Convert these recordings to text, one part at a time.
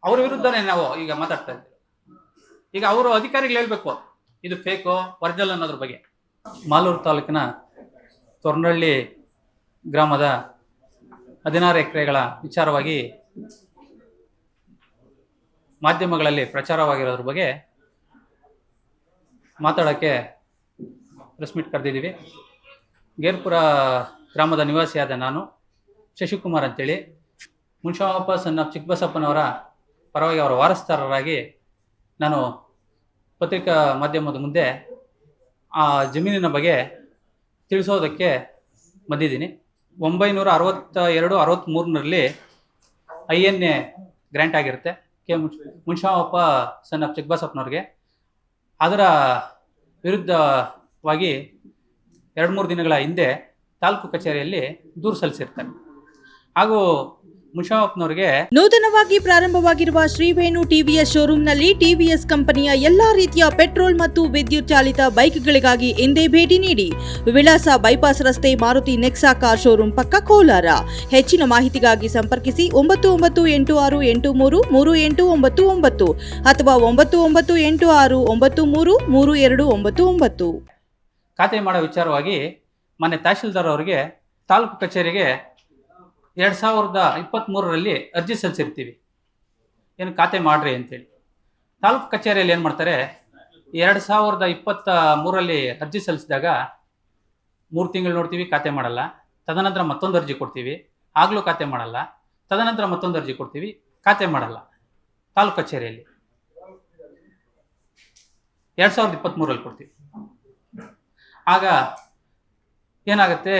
ಅವ್ರ ವಿರುದ್ಧನೇ ನಾವು ಈಗ ಮಾತಾಡ್ತಾ ಇದ್ದೀವಿ. ಈಗ ಅವರು ಅಧಿಕಾರಿಗಳು ಹೇಳ್ಬೇಕು ಇದು ಫೇಕು ಒರಿಜಿನಲ್ ಅನ್ನೋದ್ರ ಬಗ್ಗೆ. ಮಾಲೂರು ತಾಲೂಕಿನ ತೊರ್ನಹಳ್ಳಿ ಗ್ರಾಮದ 16 ಎಕರೆಗಳ ವಿಚಾರವಾಗಿ ಮಾಧ್ಯಮಗಳಲ್ಲಿ ಪ್ರಚಾರವಾಗಿರೋದ್ರ ಬಗ್ಗೆ ಮಾತಾಡೋಕ್ಕೆ ಪ್ರೆಸ್ ಮೀಟ್ ಕರೆದಿದ್ದೀವಿ. ಗೇರ್ಪುರ ಗ್ರಾಮದ ನಿವಾಸಿಯಾದ ನಾನು ಶಶಿಕುಮಾರ್ ಅಂತೇಳಿ ಮುನ್ಷಾವಪ್ಪ ಸಣ್ಣ ಚಿಕ್ಕಬಸಪ್ಪನವರ ಪರವಾಗಿ ಅವರ ವಾರಸ್ದಾರರಾಗಿ ನಾನು ಪತ್ರಿಕಾ ಮಾಧ್ಯಮದ ಮುಂದೆ ಆ ಜಮೀನಿನ ಬಗ್ಗೆ ತಿಳಿಸೋದಕ್ಕೆ ಬಂದಿದ್ದೀನಿ. 1962-63ರಲ್ಲಿ INA ಗ್ರ್ಯಾಂಟ್ ಆಗಿರುತ್ತೆ ಮುನ್ಷಾವಪ್ಪ ಸಣ್ಣ ಚಿಕ್ಕಬಸಪ್ಪನವ್ರಿಗೆ. ಅದರ ವಿರುದ್ಧವಾಗಿ 2-3 ದಿನಗಳ ಹಿಂದೆ ತಾಲೂಕು ಕಚೇರಿಯಲ್ಲಿ ದೂರು ಸಲ್ಲಿಸಿರ್ತಾರೆ. ಹಾಗೂ ಮುನ್ಷಾವಪ್ಪನವರಿಗೆ ನೂತನವಾಗಿ ಪ್ರಾರಂಭವಾಗಿರುವ ಶ್ರೀವೇಣು ಟಿವಿಎಸ್ ಶೋರೂಮ್ನಲ್ಲಿ ಟಿವಿಎಸ್ ಕಂಪನಿಯ ಎಲ್ಲಾ ರೀತಿಯ ಪೆಟ್ರೋಲ್ ಮತ್ತು ವಿದ್ಯುತ್ ಚಾಲಿತ ಬೈಕ್ಗಳಿಗಾಗಿ ಎಂದೇ ಭೇಟಿ ನೀಡಿ. ವಿಳಾಸ ಬೈಪಾಸ್ ರಸ್ತೆ, ಮಾರುತಿ ನೆಕ್ಸಾ ಕಾರ್ ಶೋರೂಮ್ ಪಕ್ಕ, ಕೋಲಾರ. ಹೆಚ್ಚಿನ ಮಾಹಿತಿಗಾಗಿ ಸಂಪರ್ಕಿಸಿ 9986833899 ಅಥವಾ 9986933299. ಖಾತೆ ಮಾಡೋ ವಿಚಾರವಾಗಿ ಮೊನ್ನೆ ತಹಶೀಲ್ದಾರ್ ಅವರಿಗೆ ತಾಲೂಕು ಕಚೇರಿಗೆ 2023ರಲ್ಲಿ ಅರ್ಜಿ ಸಲ್ಲಿಸಿರ್ತೀವಿ, ಏನು ಖಾತೆ ಮಾಡ್ರಿ ಅಂತೇಳಿ. ತಾಲೂಕು ಕಚೇರಿಯಲ್ಲಿ ಏನು ಮಾಡ್ತಾರೆ, 2023ರಲ್ಲಿ ಅರ್ಜಿ ಸಲ್ಲಿಸಿದಾಗ 3 ತಿಂಗಳು ನೋಡ್ತೀವಿ, ಖಾತೆ ಮಾಡಲ್ಲ. ತದನಂತರ ಮತ್ತೊಂದು ಅರ್ಜಿ ಕೊಡ್ತೀವಿ, ಆಗಲೂ ಖಾತೆ ಮಾಡಲ್ಲ. ತದನಂತರ ಮತ್ತೊಂದು ಅರ್ಜಿ ಕೊಡ್ತೀವಿ, ಖಾತೆ ಮಾಡಲ್ಲ. ತಾಲೂಕು ಕಚೇರಿಯಲ್ಲಿ 2023ರಲ್ಲಿ ಕೊಡ್ತೀವಿ. ಆಗ ಏನಾಗುತ್ತೆ,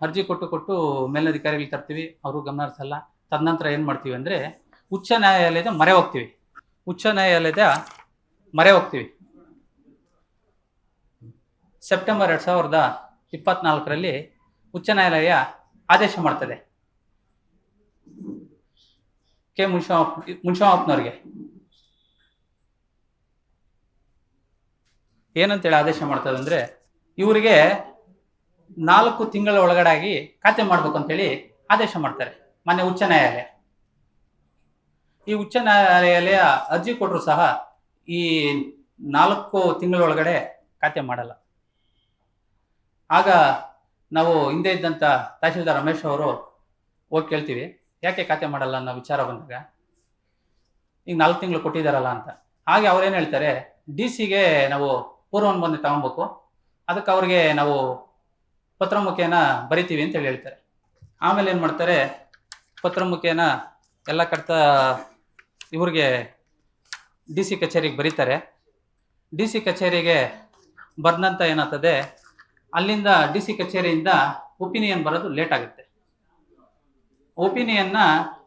ಅರ್ಜಿ ಕೊಟ್ಟು ಮೇಲಧಿಕಾರಿಗಳಿಗೆ ತರ್ತೀವಿ, ಅವರು ಗಮನ ಹರಿಸಲ್ಲ. ತದನಂತರ ಏನು ಮಾಡ್ತೀವಿ ಅಂದರೆ ಉಚ್ಚ ನ್ಯಾಯಾಲಯದ ಮೊರೆ ಹೋಗ್ತೀವಿ. ಸೆಪ್ಟೆಂಬರ್ 2024ರಲ್ಲಿ ಉಚ್ಚ ನ್ಯಾಯಾಲಯ ಆದೇಶ ಮಾಡ್ತದೆ ಮುನ್ಷಾವಪ್ಪನವ್ರಿಗೆ. ಏನಂತೇಳಿ ಆದೇಶ ಮಾಡ್ತದೆ ಅಂದರೆ, ಇವರಿಗೆ 4 ತಿಂಗಳ ಒಳಗಡೆಯಾಗಿ ಖಾತೆ ಮಾಡಬೇಕು ಅಂತೇಳಿ ಆದೇಶ ಮಾಡ್ತಾರೆ ಮೊನ್ನೆ ಉಚ್ಚ ನ್ಯಾಯಾಲಯ. ಈ ಉಚ್ಚ ನ್ಯಾಯಾಲಯ ಅರ್ಜಿ ಕೊಟ್ಟರು ಸಹ ಈ 4 ತಿಂಗಳ ಒಳಗಡೆ ಖಾತೆ ಮಾಡಲ್ಲ. ಆಗ ನಾವು ಹಿಂದೆ ಇದ್ದಂಥ ತಹಶೀಲ್ದಾರ್ ರಮೇಶ್ ಅವರು ಹೋಗಿ ಕೇಳ್ತೀವಿ, ಯಾಕೆ ಖಾತೆ ಮಾಡಲ್ಲ ಅನ್ನೋ ವಿಚಾರ ಬಂದಾಗ, ಈಗ 4 ತಿಂಗಳು ಕೊಟ್ಟಿದ್ದಾರಲ್ಲ ಅಂತ. ಹಾಗೆ ಅವ್ರೇನು ಹೇಳ್ತಾರೆ, DC-ಗೆ ನಾವು ಪೂರ್ವಾನುಮೋದನೆ ತಗೊಬೇಕು, ಅದಕ್ಕೆ ಅವ್ರಿಗೆ ನಾವು ಪತ್ರ ಮುಖೇನ ಬರಿತೀವಿ ಅಂತೇಳಿ ಹೇಳ್ತಾರೆ. ಆಮೇಲೆ ಏನು ಮಾಡ್ತಾರೆ, ಪತ್ರ ಮುಖೇನ ಎಲ್ಲ ಇವ್ರಿಗೆ DC ಕಚೇರಿಗೆ ಬರೀತಾರೆ. DC ಕಚೇರಿಗೆ ಬರೆದಂತ ಏನಾಗ್ತದೆ, ಅಲ್ಲಿಂದ DC ಕಚೇರಿಯಿಂದ ಒಪಿನಿಯನ್ ಬರೋದು ಲೇಟ್ ಆಗುತ್ತೆ. ಒಪಿನಿಯನ್ನ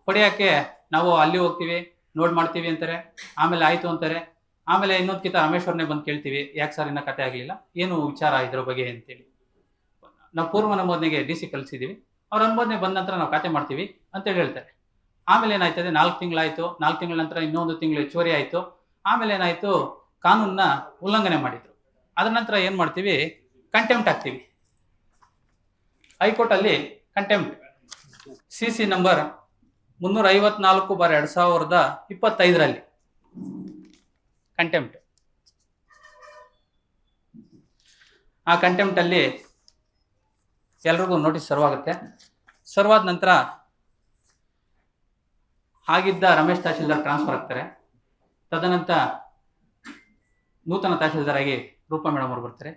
ಪಡೆಯೋಕ್ಕೆ ನಾವು ಅಲ್ಲಿ ಹೋಗ್ತೀವಿ, ನೋಟ್ ಮಾಡ್ತೀವಿ ಅಂತಾರೆ. ಆಮೇಲೆ ಆಯಿತು ಅಂತಾರೆ. ಆಮೇಲೆ ಇನ್ನೊಂದ್ಕಿಂತ ರಮೇಶ್ವರನೇ ಬಂದು ಕೇಳ್ತೀವಿ, ಯಾಕೆ ಸರ್ ಇನ್ನೂ ಕತೆ ಆಗಲಿಲ್ಲ, ಏನು ವಿಚಾರ ಇದ್ರ ಬಗ್ಗೆ ಅಂತೇಳಿ. ನಾವು ಪೂರ್ವ ಅನುಮೋದನೆಗೆ DC ಕಳಿಸಿದ್ದೀವಿ, ಅವ್ರ ಅನುಮೋದನೆ ಬಂದ ನಂತರ ನಾವು ಖಾತೆ ಮಾಡ್ತೀವಿ ಅಂತೇಳಿ ಹೇಳ್ತಾರೆ. ಆಮೇಲೆ ಏನಾಯ್ತದೆ, 4 ತಿಂಗಳಾಯಿತು. 4 ತಿಂಗಳ ನಂತರ ಇನ್ನೊಂದು ತಿಂಗಳು ಹೆಚ್ಚುವರಿ ಆಯಿತು. ಆಮೇಲೆ ಏನಾಯಿತು, ಕಾನೂನನ್ನ ಉಲ್ಲಂಘನೆ ಮಾಡಿದ್ರು. ಅದರ ನಂತರ ಏನು ಮಾಡ್ತೀವಿ, ಕಂಟೆಂಪ್ಟ್ ಹಾಕ್ತೀವಿ. ಹೈಕೋರ್ಟಲ್ಲಿ ಕಂಟೆಂಪ್ಟ್ CC ನಂಬರ್ 354/2025ರಲ್ಲಿ ಕಂಟೆಂಪ್ಟ್. ಆ ಕಂಟೆಂಪ್ಟಲ್ಲಿ ಎಲ್ರಿಗೂ ನೋಟಿಸ್ ಸರ್ವಾಗುತ್ತೆ. ಸರ್ವಾದ ನಂತರ ಆಗಿದ್ದ ರಮೇಶ್ ತಹಶೀಲ್ದಾರ್ ಟ್ರಾನ್ಸ್ಫರ್ ಆಗ್ತಾರೆ. ತದನಂತರ ನೂತನ ತಹಶೀಲ್ದಾರ್ ಆಗಿ ರೂಪಾ ಮೇಡಮ್ ಅವರು ಬರ್ತಾರೆ.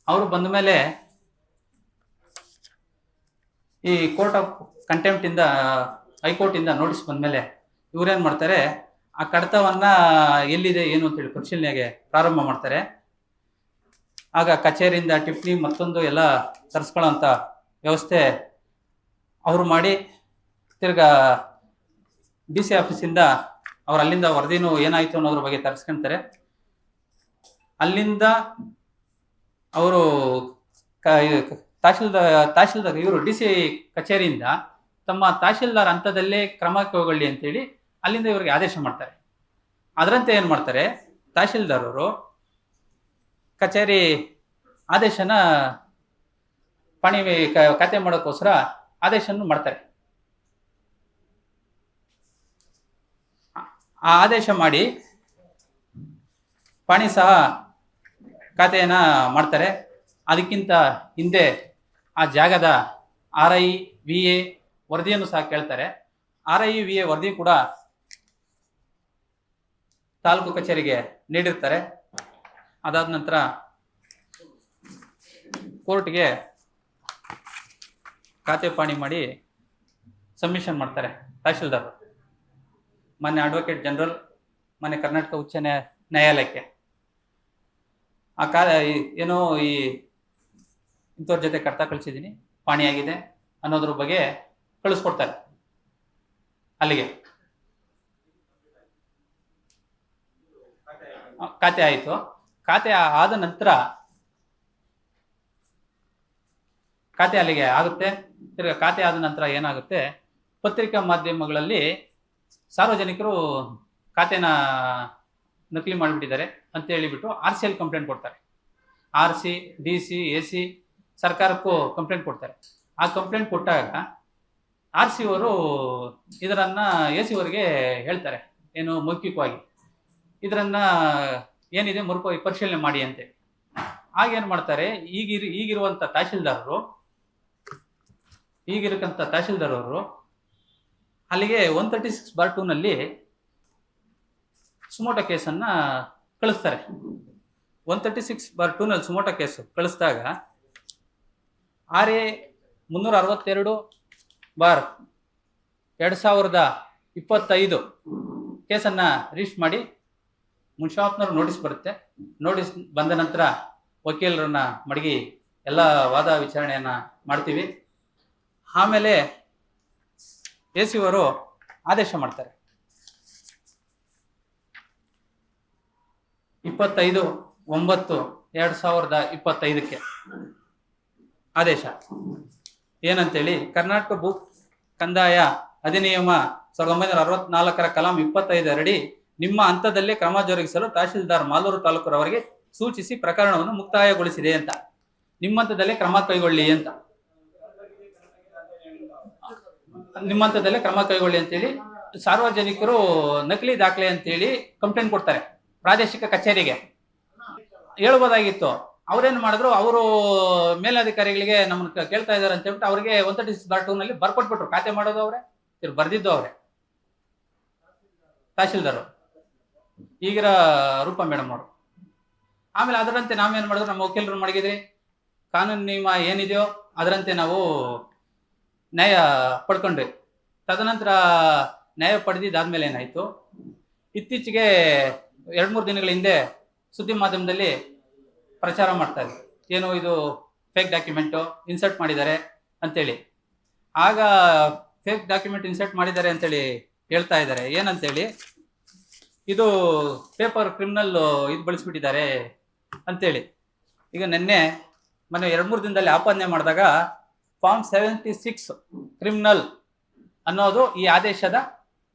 ಅವರು ಬಂದ ಮೇಲೆ ಈ ಕೋರ್ಟ್ ಆಫ್ ಕಂಟೆಂಪ್ಟಿಂದ, ಹೈಕೋರ್ಟಿಂದ ನೋಟಿಸ್ ಬಂದ ಮೇಲೆ ಇವ್ರೇನು ಮಾಡ್ತಾರೆ, ಆ ಕಡತವನ್ನು ಎಲ್ಲಿದೆ ಏನು ಅಂತೇಳಿ ಪರಿಶೀಲನೆಗೆ ಪ್ರಾರಂಭ ಮಾಡ್ತಾರೆ. ಆಗ ಕಚೇರಿಯಿಂದ ಟಿಪ್ಪಣಿ ಮತ್ತೊಂದು ಎಲ್ಲ ತರಿಸ್ಕೊಳ್ಳೋಂಥ ವ್ಯವಸ್ಥೆ ಅವರು ಮಾಡಿ, ತಿರ್ಗಾ DC ಆಫೀಸಿಂದ ಅವ್ರು ಅಲ್ಲಿಂದ ವರದಿನೂ ಏನಾಯಿತು ಅನ್ನೋದ್ರ ಬಗ್ಗೆ ತರಿಸ್ಕೊಳ್ತಾರೆ. ಅಲ್ಲಿಂದ ಅವರು ತಹಶೀಲ್ದಾರ್ ಇವರು DC ಕಚೇರಿಯಿಂದ ತಮ್ಮ ತಹಶೀಲ್ದಾರ್ ಹಂತದಲ್ಲೇ ಕ್ರಮ ಕೈಗೊಳ್ಳಿ ಅಂತೇಳಿ ಅಲ್ಲಿಂದ ಇವರಿಗೆ ಆದೇಶ ಮಾಡ್ತಾರೆ. ಅದರಂತೆ ಏನು ಮಾಡ್ತಾರೆ, ತಹಶೀಲ್ದಾರ್ ಅವರು ಕಚೇರಿ ಆದೇಶನ ಖಾತೆ ಮಾಡೋಕ್ಕೋಸ್ಕರ ಆದೇಶವನ್ನು ಮಾಡ್ತಾರೆ. ಆ ಆದೇಶ ಮಾಡಿ ಪಾಣಿ ಸಹ ಖಾತೆಯನ್ನ ಮಾಡ್ತಾರೆ. ಅದಕ್ಕಿಂತ ಹಿಂದೆ ಆ ಜಾಗದ RIVA ವರದಿಯನ್ನು ಸಹ ಕೇಳ್ತಾರೆ. RIVA ವರದಿ ಕೂಡ ತಾಲೂಕು ಕಚೇರಿಗೆ ನೀಡಿರ್ತಾರೆ. ಅದಾದ ನಂತರ ಕೋರ್ಟ್ಗೆ ಖಾತೆ ಪಾಣಿ ಮಾಡಿ ಸಬ್ಮಿಷನ್ ಮಾಡ್ತಾರೆ ತಹಶೀಲ್ದಾರ್, ಮಾನ್ಯ ಅಡ್ವೊಕೇಟ್ ಜನರಲ್, ಮಾನ್ಯ ಕರ್ನಾಟಕ ಉಚ್ಚ ನ್ಯಾಯಾಲಯಕ್ಕೆ. ಆ ಏನೋ ಈ ಇಂಥವ್ರ ಜೊತೆ ಕರ್ತಾ ಕಳಿಸಿದ್ದೀನಿ, ಪಾಣಿಯಾಗಿದೆ ಅನ್ನೋದ್ರ ಬಗ್ಗೆ ಕಳಿಸ್ಕೊಡ್ತಾರೆ ಅಲ್ಲಿಗೆ. ಖಾತೆ ಆಯಿತು. ಖಾತೆ ಆದ ನಂತರ ಖಾತೆ ಅಲ್ಲಿಗೆ ಆಗುತ್ತೆ. ತಿರ್ಗಾ ಖಾತೆ ಆದ ನಂತರ ಏನಾಗುತ್ತೆ, ಪತ್ರಿಕಾ ಮಾಧ್ಯಮಗಳಲ್ಲಿ ಸಾರ್ವಜನಿಕರು ಖಾತೆನ ನಕಲಿ ಮಾಡಿಬಿಟ್ಟಿದ್ದಾರೆ ಅಂತ ಹೇಳಿಬಿಟ್ಟು RCL ಕಂಪ್ಲೇಂಟ್ ಕೊಡ್ತಾರೆ. RC, DC, AC ಸರ್ಕಾರಕ್ಕೂ ಕಂಪ್ಲೇಂಟ್ ಕೊಡ್ತಾರೆ. ಆ ಕಂಪ್ಲೇಂಟ್ ಕೊಟ್ಟಾಗ RC ಅವರು ಇದರನ್ನ AC ಅವರಿಗೆ ಹೇಳ್ತಾರೆ, ಏನು ಮೌಖಿಕವಾಗಿ ಇದರನ್ನ ಏನಿದೆ ಪರಿಶೀಲನೆ ಮಾಡಿ ಅಂತೇಳಿ. ಆಗೇನು ಮಾಡ್ತಾರೆ, ಈಗಿರುವಂಥ ತಹಶೀಲ್ದಾರರು ಅಲ್ಲಿಗೆ 136/2 ಸುಮೋಟೋ ಕೇಸನ್ನು ಕಳಿಸ್ತಾರೆ. 136/2 ಸುಮೋಟೋ ಕೇಸು ಕಳಿಸಿದಾಗ RA 362/2025 ಕೇಸನ್ನು ರಿಜಿಸ್ಟರ್ ಮಾಡಿ ಮುನ್ಷಾಪ್ನವ್ರು ನೋಟಿಸ್ ಬರುತ್ತೆ. ನೋಟಿಸ್ ಬಂದ ನಂತರ ವಕೀಲರನ್ನ ಮಡಗಿ ಎಲ್ಲ ವಾದ ವಿಚಾರಣೆಯನ್ನು ಮಾಡ್ತೀವಿ. ಆಮೇಲೆ AC ಅವರು ಆದೇಶ ಮಾಡ್ತಾರೆ. 25/9/2025 ಆದೇಶ ಏನಂತೇಳಿ, ಕರ್ನಾಟಕ ಭೂ ಕಂದಾಯ ಅಧಿನಿಯಮ 1964 ಕಲಂ 25 ಅಡಿ ನಿಮ್ಮ ಹಂತದಲ್ಲೇ ಕ್ರಮ ಜರುಗಿಸಲು ತಹಶೀಲ್ದಾರ್ ಮಾಲೂರು ತಾಲೂಕರವರಿಗೆ ಸೂಚಿಸಿ ಪ್ರಕರಣವನ್ನು ಮುಕ್ತಾಯಗೊಳಿಸಿದೆ ಅಂತ. ನಿಮ್ಮ ಹಂತದಲ್ಲೇ ಕ್ರಮ ಕೈಗೊಳ್ಳಿ ಅಂತ, ನಿಮ್ಮ ಹಂತದಲ್ಲೇ ಕ್ರಮ ಕೈಗೊಳ್ಳಿ ಅಂತೇಳಿ ಸಾರ್ವಜನಿಕರು ನಕಲಿ ದಾಖಲೆ ಅಂತೇಳಿ ಕಂಪ್ಲೇಂಟ್ ಕೊಡ್ತಾರೆ ಪ್ರಾದೇಶಿಕ ಕಚೇರಿಗೆ. ಹೇಳ್ಬೋದಾಗಿತ್ತು. ಅವ್ರೇನು ಮಾಡಿದ್ರು, ಅವರು ಮೇಲಧಿಕಾರಿಗಳಿಗೆ ನಮ್ಮನ್ನು ಕೇಳ್ತಾ ಇದ್ದಾರೆ ಅಂತ ಹೇಳ್ಬಿಟ್ಟು ಅವ್ರಿಗೆ 136/2 ಬರ್ಕೊಟ್ಬಿಟ್ರು. ಖಾತೆ ಮಾಡೋದು ಅವರೇ, ಬರ್ದಿದ್ದು ಅವರೇ, ತಹಶೀಲ್ದಾರು ಈಗಿರ ರೂಪಾ ಮೇಡಮ್ ಅವರು. ಆಮೇಲೆ ಅದರಂತೆ ನಾವೇನು ಮಾಡಿದ್ರು, ನಮ್ಮ ವಕೀಲರು ಮಡಗಿದ್ರಿ, ಕಾನೂನು ನಿಯಮ ಏನಿದೆಯೋ ಅದರಂತೆ ನಾವು ನ್ಯಾಯ ಪಡ್ಕೊಂಡ್ರಿ. ತದನಂತರ ನ್ಯಾಯ ಪಡೆದಿದ್ದಾದ್ಮೇಲೆ ಏನಾಯ್ತು, ಇತ್ತೀಚೆಗೆ 2-3 ದಿನಗಳ ಹಿಂದೆ ಸುದ್ದಿ ಮಾಧ್ಯಮದಲ್ಲಿ ಪ್ರಚಾರ ಮಾಡ್ತಾ ಇದ್ರು, ಏನು ಇದು ಫೇಕ್ ಡಾಕ್ಯುಮೆಂಟು ಇನ್ಸರ್ಟ್ ಮಾಡಿದ್ದಾರೆ ಅಂತೇಳಿ. ಆಗ ಫೇಕ್ ಡಾಕ್ಯುಮೆಂಟ್ ಇನ್ಸರ್ಟ್ ಮಾಡಿದ್ದಾರೆ ಅಂತೇಳಿ ಹೇಳ್ತಾ ಇದ್ದಾರೆ. ಏನಂತೇಳಿ, ಇದು ಪೇಪರ್ ಕ್ರಿಮಿನಲ್ ಇದು ಬಳಸ್ಬಿಟ್ಟಿದ್ದಾರೆ ಅಂತೇಳಿ. ಈಗ ಮೊನ್ನೆ 2-3 ದಿನದಲ್ಲಿ ಆಪಾದನೆ ಮಾಡಿದಾಗ ಫಾರ್ಮ್ 76 ಕ್ರಿಮಿನಲ್ ಅನ್ನೋದು ಈ ಆದೇಶದ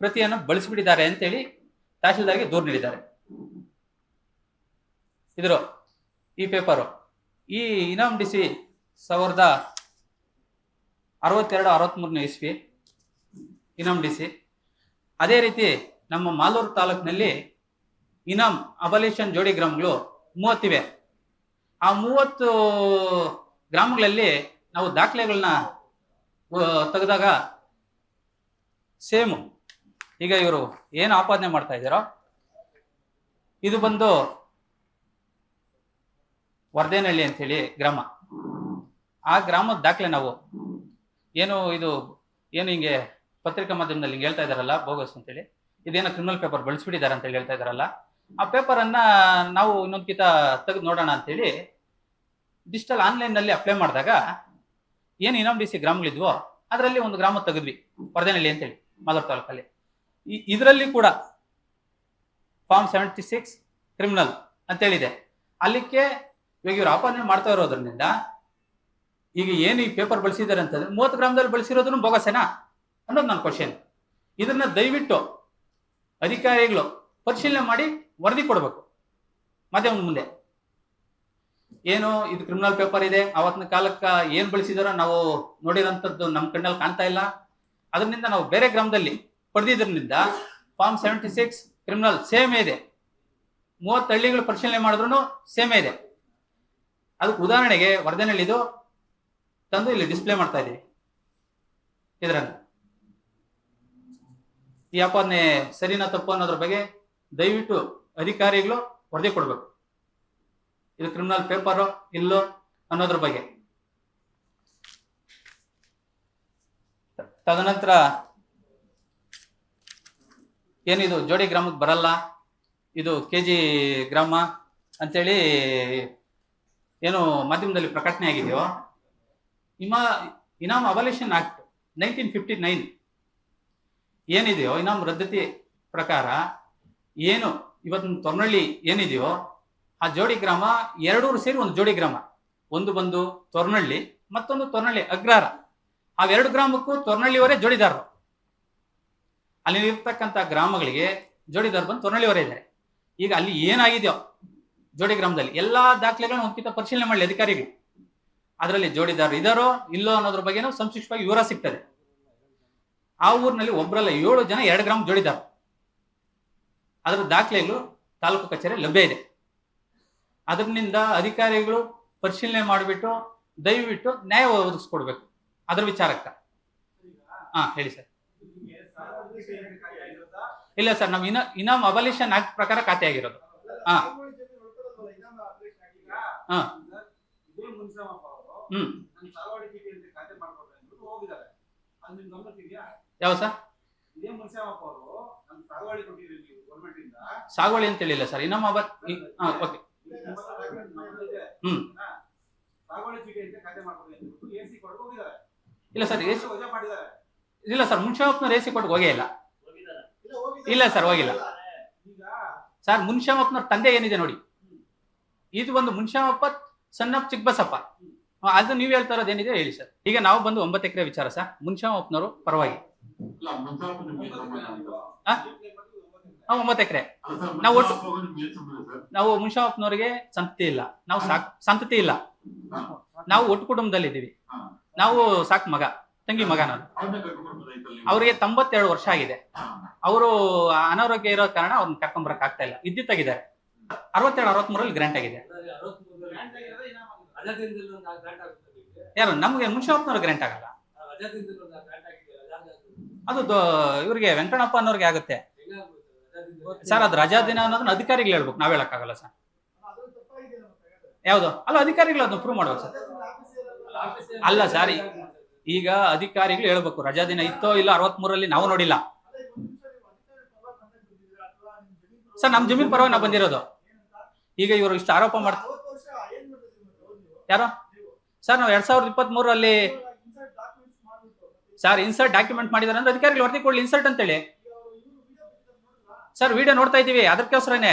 ಪ್ರತಿಯನ್ನು ಬಳಸಿಬಿಟ್ಟಿದ್ದಾರೆ ಅಂತೇಳಿ ತಹಶೀಲ್ದಾರ್ಗೆ ದೂರು ನೀಡಿದ್ದಾರೆ. ಈ ಪೇಪರು ಈ ಇನಾಮ್ DC 1962-63 ಇಸ್ವಿ ಇನಾಮ್ DC. ಅದೇ ರೀತಿ ನಮ್ಮ ಮಾಲೂರು ತಾಲೂಕಿನಲ್ಲಿ ಇನಾಮ್ ಅಬಲೇಷನ್ ಜೋಡಿ ಗ್ರಾಮಗಳು 30 ಇವೆ. ಆ 30 ಗ್ರಾಮಗಳಲ್ಲಿ ನಾವು ದಾಖಲೆಗಳನ್ನ ತೆಗೆದಾಗ ಸೇಮ್ ಈಗ ಇವರು ಏನು ಆಪಾದನೆ ಮಾಡ್ತಾ ಇದ್ದಾರೋ ಇದು ಬಂದು ವರ್ದೇನಹಳ್ಳಿ ಅಂತೇಳಿ ಗ್ರಾಮ. ಆ ಗ್ರಾಮದ ದಾಖಲೆ ನಾವು ಏನು ಹಿಂಗೆ ಪತ್ರಿಕಾ ಮಾಧ್ಯಮದಲ್ಲಿ ಹಿಂಗೆ ಹೇಳ್ತಾ ಇದ್ದಾರಲ್ಲ ಬೋಗಸ್ ಅಂತೇಳಿ, ಇದೇನೋ ಕ್ರಿಮಿನಲ್ ಪೇಪರ್ ಬಳಸ್ಬಿಟ್ಟಿದ್ದಾರೆ ಅಂತೇಳಿ ಹೇಳ್ತಾ ಇದ್ದಾರಲ್ಲ, ಆ ಪೇಪರನ್ನು ನಾವು ಇನ್ನೊಂದು ಕಿತ ತೆಗೆದು ನೋಡೋಣ ಅಂತೇಳಿ ಡಿಜಿಟಲ್ ಆನ್ಲೈನ್ನಲ್ಲಿ ಅಪ್ಲೈ ಮಾಡಿದಾಗ ಏನು ಇನಾಮ್ DC ಗ್ರಾಮಗಳಿದ್ವೋ ಅದರಲ್ಲಿ ಒಂದು ಗ್ರಾಮ ತೆಗೆದ್ವಿ, ವರ್ದೇನಹಳ್ಳಿ ಅಂತೇಳಿ ಮಾಲೂರು ತಾಲೂಕಲ್ಲಿ. ಇದರಲ್ಲಿ ಕೂಡ ಫಾರ್ಮ್ 76 ಕ್ರಿಮಿನಲ್ ಅಂತೇಳಿದೆ. ಅಲ್ಲಿಗೆ ಇವಾಗ ಇವ್ರು ಆಪಾದನೆ ಮಾಡ್ತಾ ಇರೋದ್ರಿಂದ ಈಗ ಏನು ಈ ಪೇಪರ್ ಬಳಸಿದ್ದಾರೆ ಅಂತಂದ್ರೆ 30 ಗ್ರಾಮದಲ್ಲಿ ಬಳಸಿರೋದನ್ನು ಬೋಗಸೇನಾ ಅನ್ನೋದು ನನ್ನ ಕ್ವಶನ್. ಇದನ್ನ ದಯವಿಟ್ಟು ಅಧಿಕಾರಿಗಳು ಪರಿಶೀಲನೆ ಮಾಡಿ ವರದಿ ಕೊಡಬೇಕು ಮಾಧ್ಯಮದ ಮುಂದೆ. ಏನು ಇದು ಕ್ರಿಮಿನಲ್ ಪೇಪರ್ ಇದೆ, ಆವತ್ತಿನ ಕಾಲಕ್ಕೆ ಏನು ಬಳಸಿದಾರೋ ನಾವು ನೋಡಿರೋಂಥದ್ದು ನಮ್ಮ ಕಣ್ಣಲ್ಲಿ ಕಾಣ್ತಾ ಇಲ್ಲ. ಅದರಿಂದ ನಾವು ಬೇರೆ ಗ್ರಾಮದಲ್ಲಿ ಪಡೆದಿದ್ರಿಂದ ಫಾರ್ಮ್ 76 ಕ್ರಿಮಿನಲ್ ಸೇಮ್ ಇದೆ. 30 ಹಳ್ಳಿಗಳು ಪರಿಶೀಲನೆ ಮಾಡಿದ್ರು ಸೇಮೇ ಇದೆ. ಅದಕ್ಕೆ ಉದಾಹರಣೆಗೆ ವರದನಹಳ್ಳಿದು ತಂದು ಇಲ್ಲಿ ಡಿಸ್ಪ್ಲೇ ಮಾಡ್ತಾ ಇದೀವಿ. ಇದರಲ್ಲಿ ಈ ಆಪಾದನೆ ಸರಿನಾ ತಪ್ಪು ಅನ್ನೋದ್ರ ಬಗ್ಗೆ ದಯವಿಟ್ಟು ಅಧಿಕಾರಿಗಳು ವರದಿ ಕೊಡಬೇಕು. ಇದು ಕ್ರಿಮಿನಲ್ ಪೇಪರ್ ಇಲ್ಲೋ ಅನ್ನೋದ್ರ ಬಗ್ಗೆ. ತದನಂತರ ಏನಿದು ಜೋಡಿ ಗ್ರಾಮಕ್ಕೆ ಬರಲ್ಲ, ಇದು KG ಗ್ರಾಮ ಅಂತೇಳಿ ಏನು ಮಾಧ್ಯಮದಲ್ಲಿ ಪ್ರಕಟಣೆ ಆಗಿದೆಯೋ, ಇನಾಮ್ ಅಬಾಲಿಷನ್ ಆಕ್ಟ್ 1959 ಏನಿದೆಯೋ, ಇನಾಮ್ ರದ್ದತಿ ಪ್ರಕಾರ ಏನು ಇವತ್ತು ತೊರ್ನಳ್ಳಿ ಏನಿದೆಯೋ ಆ ಜೋಡಿ ಗ್ರಾಮ ಎರಡೂರು ಸೇರಿ ಒಂದು ಜೋಡಿ ಗ್ರಾಮ. ಒಂದು ಬಂದು ತೊರ್ನಳ್ಳಿ, ಮತ್ತೊಂದು ತೊರ್ನಳ್ಳಿ ಅಗ್ರಹಾರ. ಅವೆರಡು ಗ್ರಾಮಕ್ಕೂ ತೊರ್ನಳ್ಳಿಯವರೇ ಜೋಡಿದಾರರು. ಅಲ್ಲಿ ಇರ್ತಕ್ಕಂಥ ಗ್ರಾಮಗಳಿಗೆ ಜೋಡಿದಾರ್ ಬಂದು ತೊರ್ನಳ್ಳಿಯವರೇ ಇದ್ದಾರೆ. ಈಗ ಅಲ್ಲಿ ಏನಾಗಿದೆಯೋ ಜೋಡಿ ಗ್ರಾಮದಲ್ಲಿ ಎಲ್ಲಾ ದಾಖಲೆಗಳನ್ನ ಒಂದ್ಕಿಂತ ಪರಿಶೀಲನೆ ಮಾಡಲಿ ಅಧಿಕಾರಿಗಳು. ಅದರಲ್ಲಿ ಜೋಡಿದಾರ ಇದಾರೋ ಇಲ್ಲೋ ಅನ್ನೋದ್ರ ಬಗ್ಗೆನೂ ಸಂಕ್ಷಿಪ್ತವಾಗಿ ವಿವರ ಸಿಗ್ತದೆ. ಆ ಊರಿನಲ್ಲಿ ಒಬ್ಬರಲ್ಲ 7 ಜನ 2 ಗ್ರಾಮ ಜೋಡಿದಾರ. ಅದರ ದಾಖಲೆಗಳು ತಾಲೂಕು ಕಚೇರಿ ಲಭ್ಯ ಇದೆ. ಅದರಿಂದ ಅಧಿಕಾರಿಗಳು ಪರಿಶೀಲನೆ ಮಾಡಿಬಿಟ್ಟು ದಯವಿಟ್ಟು ನ್ಯಾಯ ಒದಗಿಸ್ಕೊಡ್ಬೇಕು ಅದ್ರ ವಿಚಾರಕ್ಕ. ಹೇಳಿ ಸರ್. ಇಲ್ಲ ಸರ್, ನಾವು ಇನಾಮ್ ಅಬಾಲಿಷನ್ ಆಕ್ಟ್ ಪ್ರಕಾರ ಖಾತೆ ಆಗಿರೋದು. ಯಾವ ಸರ್ ಸಾಗುವಳಿ ಅಂತ ಹೇಳಿಲ್ಲ ಸರ್. ಇನಾಮ್ ಓಕೆ. ಇಲ್ಲ ಸರ್, ಇಲ್ಲ ಸರ್, ಮುನ್ಷಾಮಪ್ಪನವ್ರು AC ಕೊಟ್ಟು ಹೋಗೇ ಇಲ್ಲ. ಇಲ್ಲ ಸರ್, ಹೋಗಿಲ್ಲ ಸರ್. ಮುನ್ಷಾಮಪ್ಪನವ್ರ ತಂದೆ ಏನಿದೆ ನೋಡಿ, ಇದು ಒಂದು ಮುನ್ಷಾಮಪ್ಪ ಸಣ್ಣಪ್ಪ ಚಿಕ್ಕಬಸಪ್ಪ, ಅದು ನೀವು ಹೇಳ್ತಾ ಇರೋದು ಏನಿದೆ ಹೇಳಿ ಸರ್. ಈಗ ನಾವು ಬಂದು 9 ಎಕರೆ ವಿಚಾರ ಸರ್, ಮುನ್ಷಾಮಪ್ಪನವರು ಪರವಾಗಿ 9 ಎಕರೆ. ನಾವು ಮುನ್ಷಾಮಪ್ಪನವರಿಗೆ ಸಂತತಿ ಇಲ್ಲ, ನಾವು ಸಂತತಿ ಇಲ್ಲ, ನಾವು ಒಟ್ಟು ಕುಟುಂಬದಲ್ಲಿ ಇದ್ದೀವಿ. ನಾವು ಸಾಕ್ ಮಗ, ತಂಗಿ ಮಗ. ನಾನು ಅವ್ರಿಗೆ 92 ವರ್ಷ ಆಗಿದೆ. ಅವರು ಅನಾರೋಗ್ಯ ಇರೋ ಕಾರಣ ಅವ್ರನ್ನ ಕರ್ಕೊಂಬರಕ್ ಆಗ್ತಾ ಇಲ್ಲ, ಇದ್ದಿತ್ತಾಗಿದ್ದಾರೆ. 62-63 ಗ್ರಾಂಟ್ ಆಗಿದೆ. ಯಾರು ನಮ್ಗೆ ಮುನ್ಷಾಮಪ್ಪನವ್ರ ಗ್ರಾಂಟ್ ಆಗಲ್ಲ, ಅದು ಇವ್ರಿಗೆ ವೆಂಕಟಪ್ಪ ಅನ್ನೋರ್ಗೆ ಆಗುತ್ತೆ ಸರ್. ಅದು ರಜಾ ದಿನ ಅನ್ನೋದನ್ನ ಅಧಿಕಾರಿಗಳು ಹೇಳ್ಬೇಕು, ನಾವ್ ಹೇಳಕ್ಕಾಗಲ್ಲ ಸರ್. ಯಾವ್ದು ಅಲ್ಲ, ಅಧಿಕಾರಿಗಳು ಅದನ್ನ ಪ್ರೂವ್ ಮಾಡ್ಬೇಕು ಸರ್. ಅಲ್ಲ ಸರ್, ಈಗ ಅಧಿಕಾರಿಗಳು ಹೇಳ್ಬೇಕು ರಜಾ ದಿನ ಇತ್ತೋ ಇಲ್ಲ. 63ರಲ್ಲಿ ನಾವು ನೋಡಿಲ್ಲ ಸರ್. ನಮ್ ಜಮೀನ್ ಪರವಾಗಿ ನಾವು ಬಂದಿರೋದು. ಈಗ ಇವರು ಇಷ್ಟು ಆರೋಪ ಮಾಡ್ತಾರೆ ಯಾರೋ ಸರ್. ನಾವು 2023ರಲ್ಲಿ ಸರ್ ಇನ್ಸರ್ಟ್ ಡಾಕ್ಯುಮೆಂಟ್ ಮಾಡಿದಾರೆ ಅಂದ್ರೆ ಅಧಿಕಾರಿಗಳು ವರದಿ ಕೊಡ್ಲಿ ಇನ್ಸರ್ಟ್ ಅಂತೇಳಿ ಸರ್. ವಿಡಿಯೋ ನೋಡ್ತಾ ಇದೀವಿ, ಅದಕ್ಕೋಸ್ಕರನೇ